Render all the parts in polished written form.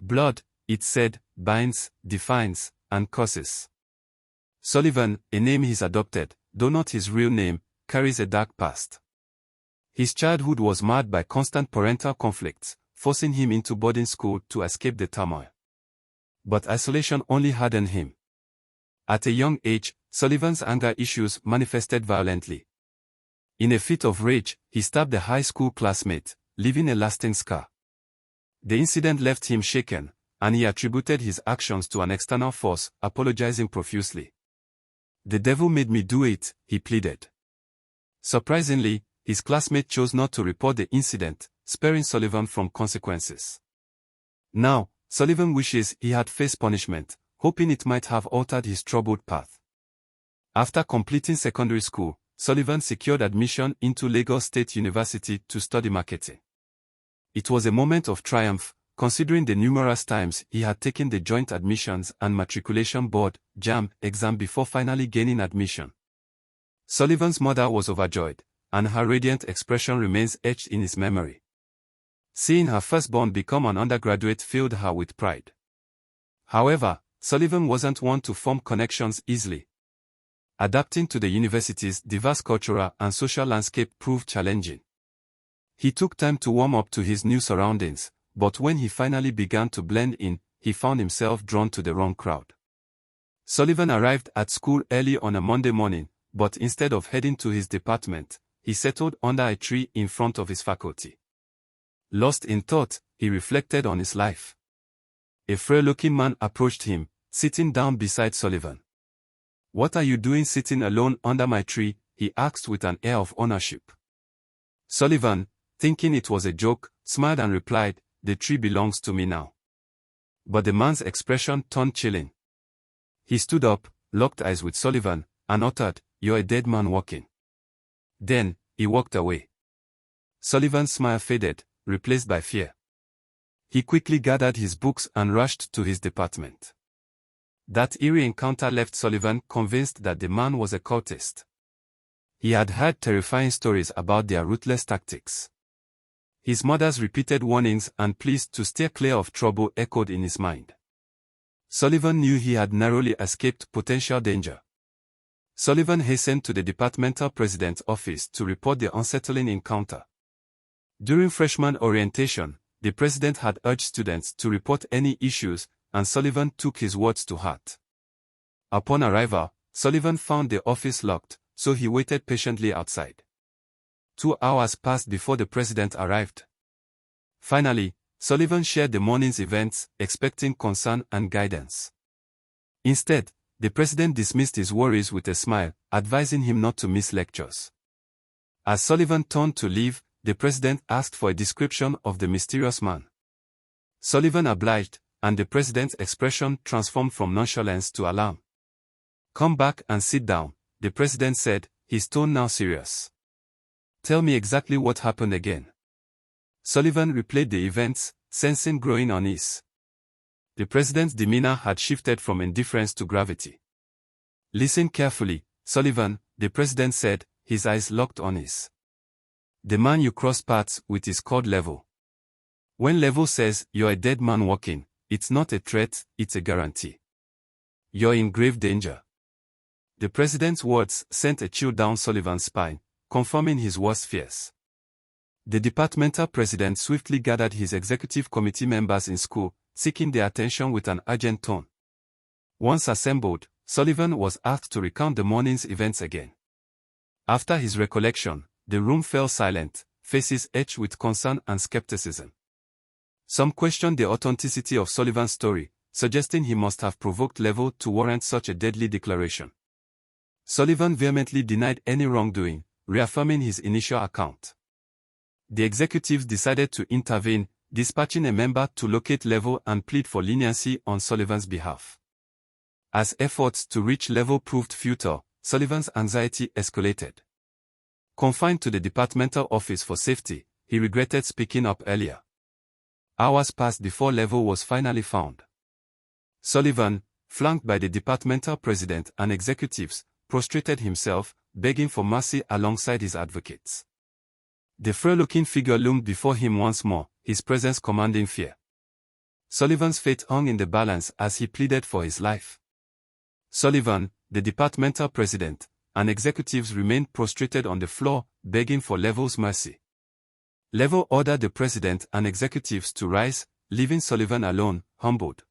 Blood, it said, binds, defines, and curses. Sullivan, a name he's adopted, though not his real name, carries a dark past. His childhood was marred by constant parental conflicts, forcing him into boarding school to escape the turmoil. But isolation only hardened him. At a young age, Sullivan's anger issues manifested violently. In a fit of rage, he stabbed a high school classmate, leaving a lasting scar. The incident left him shaken, and he attributed his actions to an external force, apologizing profusely. "The devil made me do it," he pleaded. Surprisingly, his classmate chose not to report the incident, sparing Sullivan from consequences. Now, Sullivan wishes he had faced punishment, hoping it might have altered his troubled path. After completing secondary school, Sullivan secured admission into Lagos State University to study marketing. It was a moment of triumph, considering the numerous times he had taken the Joint Admissions and Matriculation Board (JAMB) exam before finally gaining admission. Sullivan's mother was overjoyed, and her radiant expression remains etched in his memory. Seeing her firstborn become an undergraduate filled her with pride. However, Sullivan wasn't one to form connections easily. Adapting to the university's diverse cultural and social landscape proved challenging. He took time to warm up to his new surroundings, but when he finally began to blend in, he found himself drawn to the wrong crowd. Sullivan arrived at school early on a Monday morning, but instead of heading to his department, he settled under a tree in front of his faculty. Lost in thought, he reflected on his life. A frail-looking man approached him, sitting down beside Sullivan. "What are you doing sitting alone under my tree?" he asked with an air of ownership. Sullivan, thinking it was a joke, smiled and replied, "The tree belongs to me now." But the man's expression turned chilling. He stood up, locked eyes with Sullivan, and uttered, "You're a dead man walking." Then, he walked away. Sullivan's smile faded, replaced by fear. He quickly gathered his books and rushed to his department. That eerie encounter left Sullivan convinced that the man was a cultist. He had heard terrifying stories about their ruthless tactics. His mother's repeated warnings and pleas to steer clear of trouble echoed in his mind. Sullivan knew he had narrowly escaped potential danger. Sullivan hastened to the departmental president's office to report the unsettling encounter. During freshman orientation, the president had urged students to report any issues, and Sullivan took his words to heart. Upon arrival, Sullivan found the office locked, so he waited patiently outside. 2 hours passed before the president arrived. Finally, Sullivan shared the morning's events, expecting concern and guidance. Instead, the president dismissed his worries with a smile, advising him not to miss lectures. As Sullivan turned to leave, the president asked for a description of the mysterious man. Sullivan obliged, and the president's expression transformed from nonchalance to alarm. "Come back and sit down," the president said, his tone now serious. "Tell me exactly what happened again." Sullivan replayed the events, sensing growing unease. The president's demeanor had shifted from indifference to gravity. "Listen carefully, Sullivan," the president said, his eyes locked on his. "The man you cross paths with is called Level. When Level says you're a dead man walking, it's not a threat, it's a guarantee. You're in grave danger." The president's words sent a chill down Sullivan's spine, confirming his worst fears. The departmental president swiftly gathered his executive committee members in school, seeking their attention with an urgent tone. Once assembled, Sullivan was asked to recount the morning's events again. After his recollection, the room fell silent, faces etched with concern and skepticism. Some questioned the authenticity of Sullivan's story, suggesting he must have provoked Level to warrant such a deadly declaration. Sullivan vehemently denied any wrongdoing, reaffirming his initial account. The executives decided to intervene, dispatching a member to locate Level and plead for leniency on Sullivan's behalf. As efforts to reach Level proved futile, Sullivan's anxiety escalated. Confined to the departmental office for safety, he regretted speaking up earlier. Hours passed before Level was finally found. Sullivan, flanked by the departmental president and executives, prostrated himself, begging for mercy alongside his advocates. The frail-looking figure loomed before him once more, his presence commanding fear. Sullivan's fate hung in the balance as he pleaded for his life. Sullivan, the departmental president, and executives remained prostrated on the floor, begging for Level's mercy. Level ordered the president and executives to rise, leaving Sullivan alone, humbled.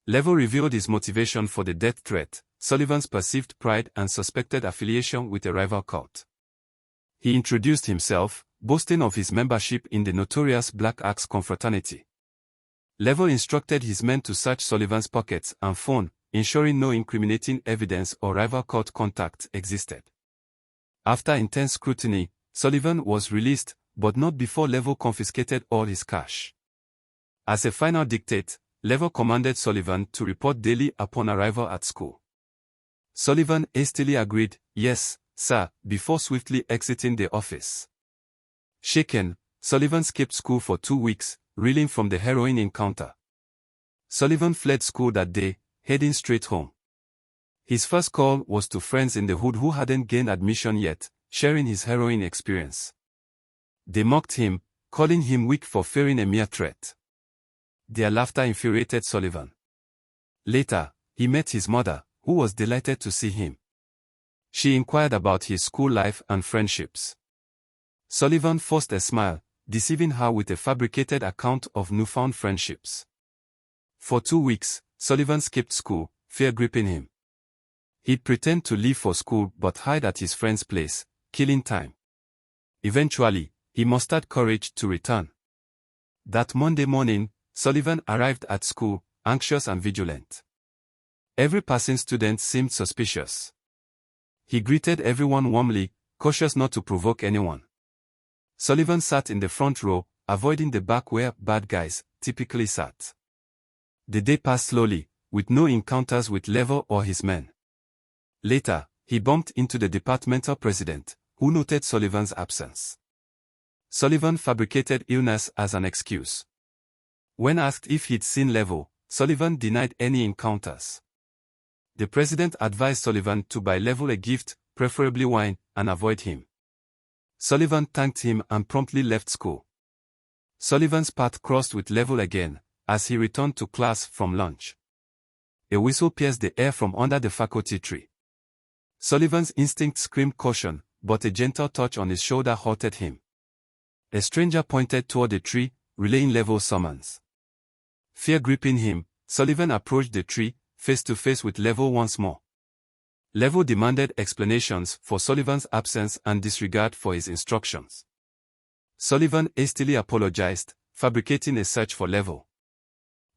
Level revealed his motivation for the death threat, Sullivan's perceived pride and suspected affiliation with a rival cult. He introduced himself, boasting of his membership in the notorious Black Axe Confraternity. Level instructed his men to search Sullivan's pockets and phone, ensuring no incriminating evidence or rival cult contacts existed. After intense scrutiny, Sullivan was released, but not before Level confiscated all his cash. As a final dictate, Level commanded Sullivan to report daily upon arrival at school. Sullivan hastily agreed, "Yes, sir," before swiftly exiting the office. Shaken, Sullivan skipped school for 2 weeks, reeling from the heroin encounter. Sullivan fled school that day, heading straight home. His first call was to friends in the hood who hadn't gained admission yet, sharing his heroin experience. They mocked him, calling him weak for fearing a mere threat. Their laughter infuriated Sullivan. Later, he met his mother, who was delighted to see him. She inquired about his school life and friendships. Sullivan forced a smile, deceiving her with a fabricated account of newfound friendships. For 2 weeks, Sullivan skipped school, fear gripping him. He'd pretend to leave for school but hide at his friend's place, killing time. Eventually, he mustered courage to return. That Monday morning, Sullivan arrived at school, anxious and vigilant. Every passing student seemed suspicious. He greeted everyone warmly, cautious not to provoke anyone. Sullivan sat in the front row, avoiding the back where bad guys typically sat. The day passed slowly, with no encounters with Level or his men. Later, he bumped into the departmental president, who noted Sullivan's absence. Sullivan fabricated illness as an excuse. When asked if he'd seen Level, Sullivan denied any encounters. The president advised Sullivan to buy Level a gift, preferably wine, and avoid him. Sullivan thanked him and promptly left school. Sullivan's path crossed with Level again, as he returned to class from lunch. A whistle pierced the air from under the faculty tree. Sullivan's instinct screamed caution, but a gentle touch on his shoulder halted him. A stranger pointed toward the tree, relaying Level's summons. Fear gripping him, Sullivan approached the tree, face to face with Level once more. Level demanded explanations for Sullivan's absence and disregard for his instructions. Sullivan hastily apologized, fabricating a search for Level.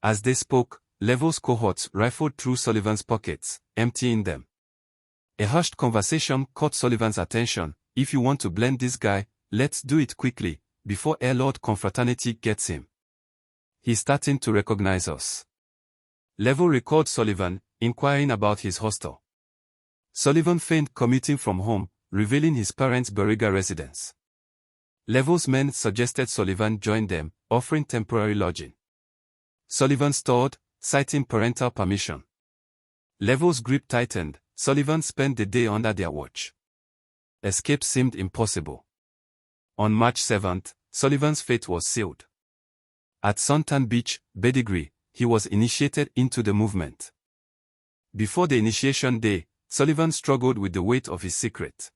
As they spoke, Level's cohorts rifled through Sullivan's pockets, emptying them. A hushed conversation caught Sullivan's attention. "If you want to blend this guy, let's do it quickly, before Lord Confraternity gets him. He's starting to recognize us." Level recalled Sullivan, inquiring about his hostel. Sullivan feigned commuting from home, revealing his parents' Beriga residence. Level's men suggested Sullivan join them, offering temporary lodging. Sullivan stalled, citing parental permission. Level's grip tightened. Sullivan spent the day under their watch. Escape seemed impossible. On March 7th, Sullivan's fate was sealed. At Suntan Beach, Beddigri, he was initiated into the movement. Before the initiation day, Sullivan struggled with the weight of his secret.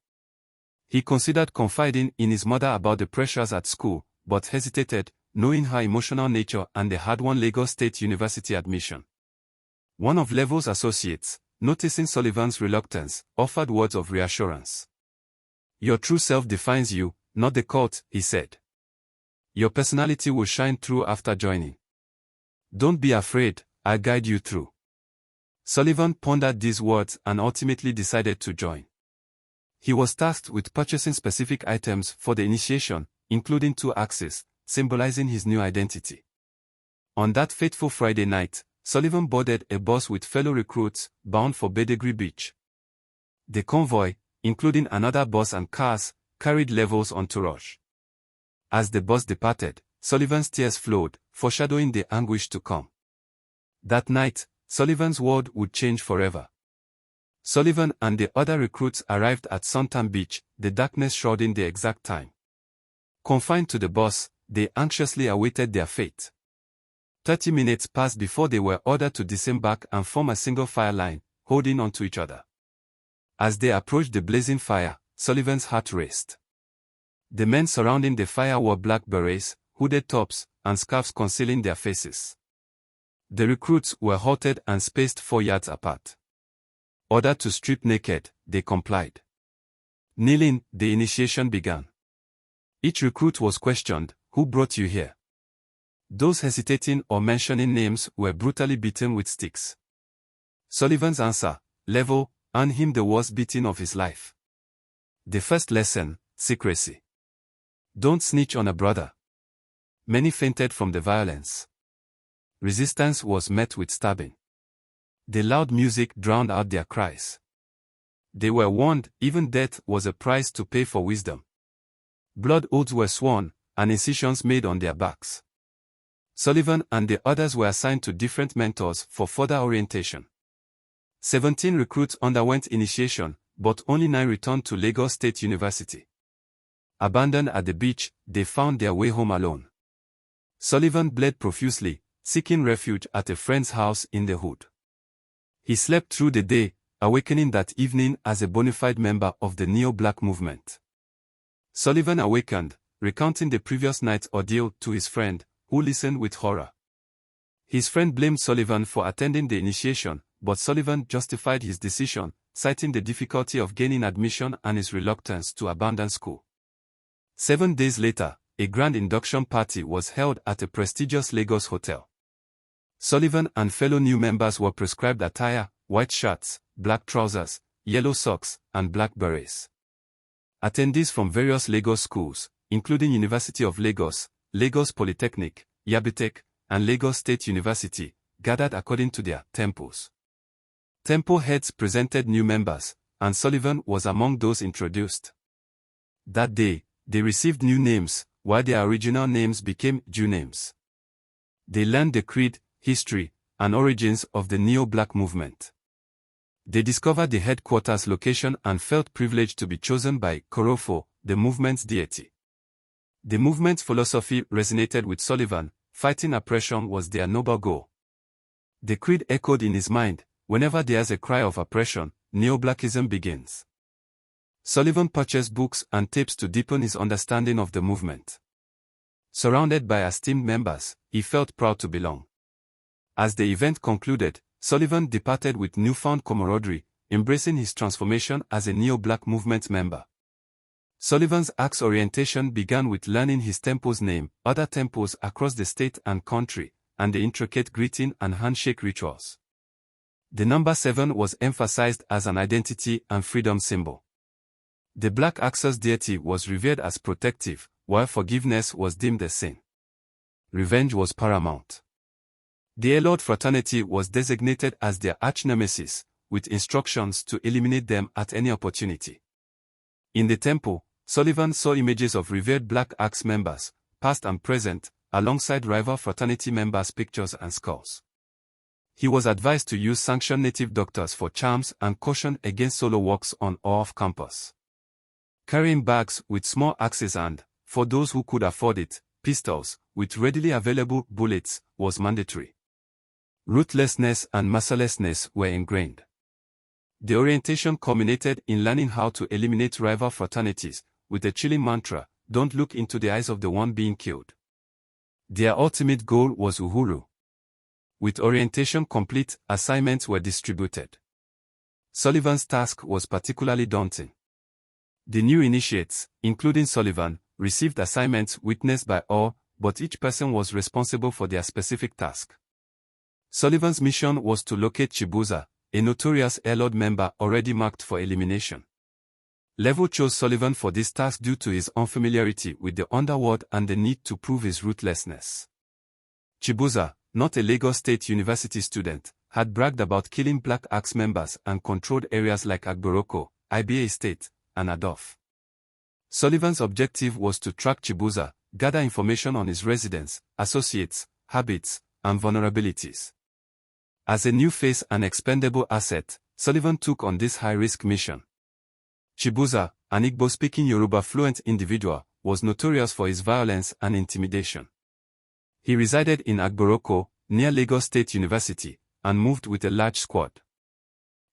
He considered confiding in his mother about the pressures at school, but hesitated, knowing her emotional nature and the hard-won Lagos State University admission. One of Level's associates, noticing Sullivan's reluctance, offered words of reassurance. "Your true self defines you, not the cult," he said. "Your personality will shine through after joining. Don't be afraid, I'll guide you through." Sullivan pondered these words and ultimately decided to join. He was tasked with purchasing specific items for the initiation, including 2 axes, symbolizing his new identity. On that fateful Friday night, Sullivan boarded a bus with fellow recruits, bound for Beddigri Beach. The convoy, including another bus and cars, carried Level's entourage. As the bus departed, Sullivan's tears flowed, foreshadowing the anguish to come. That night, Sullivan's world would change forever. Sullivan and the other recruits arrived at Suntan Beach, the darkness shrouding the exact time. Confined to the bus, they anxiously awaited their fate. 30 minutes passed before they were ordered to disembark and form a single fire line, holding on to each other. As they approached the blazing fire, Sullivan's heart raced. The men surrounding the fire wore black berets, hooded tops, and scarves concealing their faces. The recruits were halted and spaced 4 yards apart. Ordered to strip naked, they complied. Kneeling, the initiation began. Each recruit was questioned, "Who brought you here?" Those hesitating or mentioning names were brutally beaten with sticks. Sullivan's answer, "Level," earned him the worst beating of his life. The first lesson, secrecy. Don't snitch on a brother. Many fainted from the violence. Resistance was met with stabbing. The loud music drowned out their cries. They were warned, even death was a price to pay for wisdom. Blood oaths were sworn, and incisions made on their backs. Sullivan and the others were assigned to different mentors for further orientation. 17 recruits underwent initiation, but only 9 returned to Lagos State University. Abandoned at the beach, they found their way home alone. Sullivan bled profusely, seeking refuge at a friend's house in the hood. He slept through the day, awakening that evening as a bona fide member of the Neo-Black movement. Sullivan awakened, recounting the previous night's ordeal to his friend, who listened with horror. His friend blamed Sullivan for attending the initiation, but Sullivan justified his decision, citing the difficulty of gaining admission and his reluctance to abandon school. 7 days later, a grand induction party was held at a prestigious Lagos hotel. Sullivan and fellow new members were prescribed attire, white shirts, black trousers, yellow socks, and black berets. Attendees from various Lagos schools, including University of Lagos, Lagos Polytechnic, Yabitech, and Lagos State University, gathered according to their tempos. Tempo heads presented new members, and Sullivan was among those introduced. That day, they received new names, while their original names became Jew names. They learned the creed, history, and origins of the Neo-Black movement. They discovered the headquarters location and felt privileged to be chosen by Korofo, the movement's deity. The movement's philosophy resonated with Sullivan. Fighting oppression was their noble goal. The creed echoed in his mind. Whenever there's a cry of oppression, Neo-Blackism begins. Sullivan purchased books and tapes to deepen his understanding of the movement. Surrounded by esteemed members, he felt proud to belong. As the event concluded, Sullivan departed with newfound camaraderie, embracing his transformation as a Neo-Black movement member. Sullivan's axe orientation began with learning his tempo's name, other tempos across the state and country, and the intricate greeting and handshake rituals. The number 7 was emphasized as an identity and freedom symbol. The Black Axe's deity was revered as protective, while forgiveness was deemed a sin. Revenge was paramount. The Elord fraternity was designated as their arch-nemesis, with instructions to eliminate them at any opportunity. In the temple, Sullivan saw images of revered Black Axe members, past and present, alongside rival fraternity members' pictures and skulls. He was advised to use sanctioned native doctors for charms and cautioned against solo walks on or off campus. Carrying bags with small axes and, for those who could afford it, pistols, with readily available bullets, was mandatory. Ruthlessness and mercilessness were ingrained. The orientation culminated in learning how to eliminate rival fraternities, with a chilling mantra, "Don't look into the eyes of the one being killed." Their ultimate goal was Uhuru. With orientation complete, assignments were distributed. Sullivan's task was particularly daunting. The new initiates, including Sullivan, received assignments witnessed by all, but each person was responsible for their specific task. Sullivan's mission was to locate Chibuza, a notorious Elord member already marked for elimination. Level chose Sullivan for this task due to his unfamiliarity with the underworld and the need to prove his ruthlessness. Chibuza, not a Lagos State University student, had bragged about killing Black Axe members and controlled areas like Agboroko, IBA Estate, and Adof. Sullivan's objective was to track Chibuza, gather information on his residence, associates, habits, and vulnerabilities. As a new face and expendable asset, Sullivan took on this high-risk mission. Chibuza, an Igbo-speaking Yoruba-fluent individual, was notorious for his violence and intimidation. He resided in Agboroko, near Lagos State University, and moved with a large squad.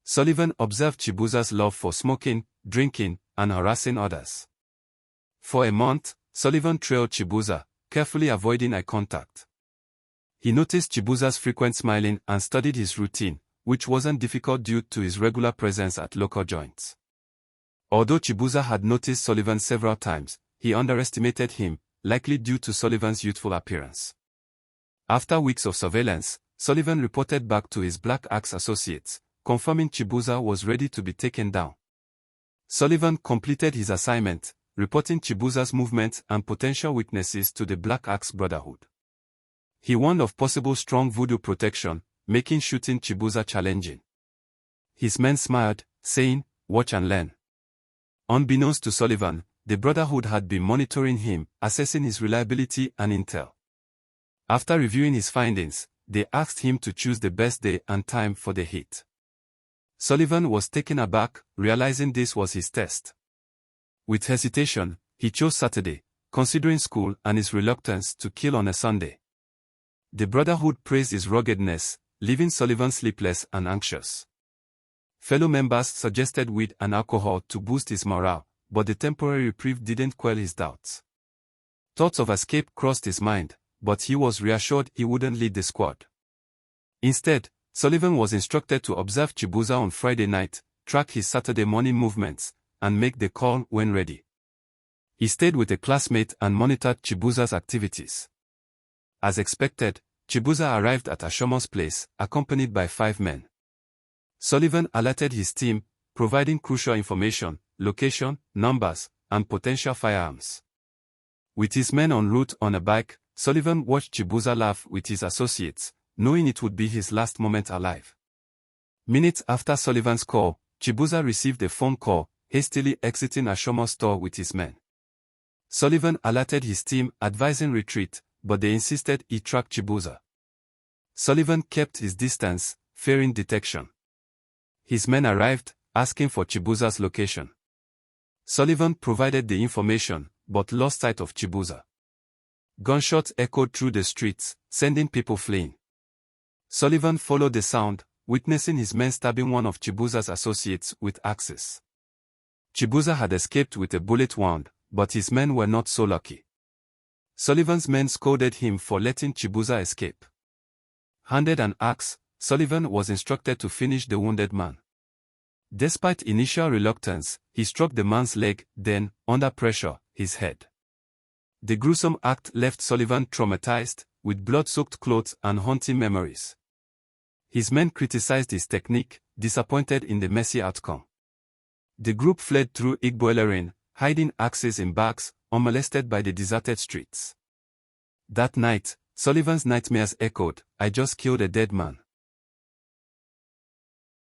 Sullivan observed Chibuza's love for smoking, drinking, and harassing others. For a month, Sullivan trailed Chibuza, carefully avoiding eye contact. He noticed Chibuza's frequent smiling and studied his routine, which wasn't difficult due to his regular presence at local joints. Although Chibuza had noticed Sullivan several times, he underestimated him, likely due to Sullivan's youthful appearance. After weeks of surveillance, Sullivan reported back to his Black Axe associates, confirming Chibuza was ready to be taken down. Sullivan completed his assignment, reporting Chibuza's movements and potential weaknesses to the Black Axe Brotherhood. He warned of possible strong voodoo protection, making shooting Chibuza challenging. His men smiled, saying, "Watch and learn." Unbeknownst to Sullivan, the Brotherhood had been monitoring him, assessing his reliability and intel. After reviewing his findings, they asked him to choose the best day and time for the hit. Sullivan was taken aback, realizing this was his test. With hesitation, he chose Saturday, considering school and his reluctance to kill on a Sunday. The Brotherhood praised his ruggedness, leaving Sullivan sleepless and anxious. Fellow members suggested weed and alcohol to boost his morale, but the temporary reprieve didn't quell his doubts. Thoughts of escape crossed his mind, but he was reassured he wouldn't lead the squad. Instead, Sullivan was instructed to observe Chibuza on Friday night, track his Saturday morning movements, and make the call when ready. He stayed with a classmate and monitored Chibuza's activities. As expected, Chibuza arrived at Ashomo's place, accompanied by 5 men. Sullivan alerted his team, providing crucial information, location, numbers, and potential firearms. With his men en route on a bike, Sullivan watched Chibuza laugh with his associates, knowing it would be his last moment alive. Minutes after Sullivan's call, Chibuza received a phone call, hastily exiting Ashomo's store with his men. Sullivan alerted his team, advising retreat, but they insisted he track Chibuza. Sullivan kept his distance, fearing detection. His men arrived, asking for Chibuza's location. Sullivan provided the information, but lost sight of Chibuza. Gunshots echoed through the streets, sending people fleeing. Sullivan followed the sound, witnessing his men stabbing one of Chibuza's associates with axes. Chibuza had escaped with a bullet wound, but his men were not so lucky. Sullivan's men scolded him for letting Chibuza escape. Handed an axe, Sullivan was instructed to finish the wounded man. Despite initial reluctance, he struck the man's leg, then, under pressure, his head. The gruesome act left Sullivan traumatized, with blood-soaked clothes and haunting memories. His men criticized his technique, disappointed in the messy outcome. The group fled through Igboeleren, hiding axes in bags, unmolested by the deserted streets. That night, Sullivan's nightmares echoed, "I just killed a dead man."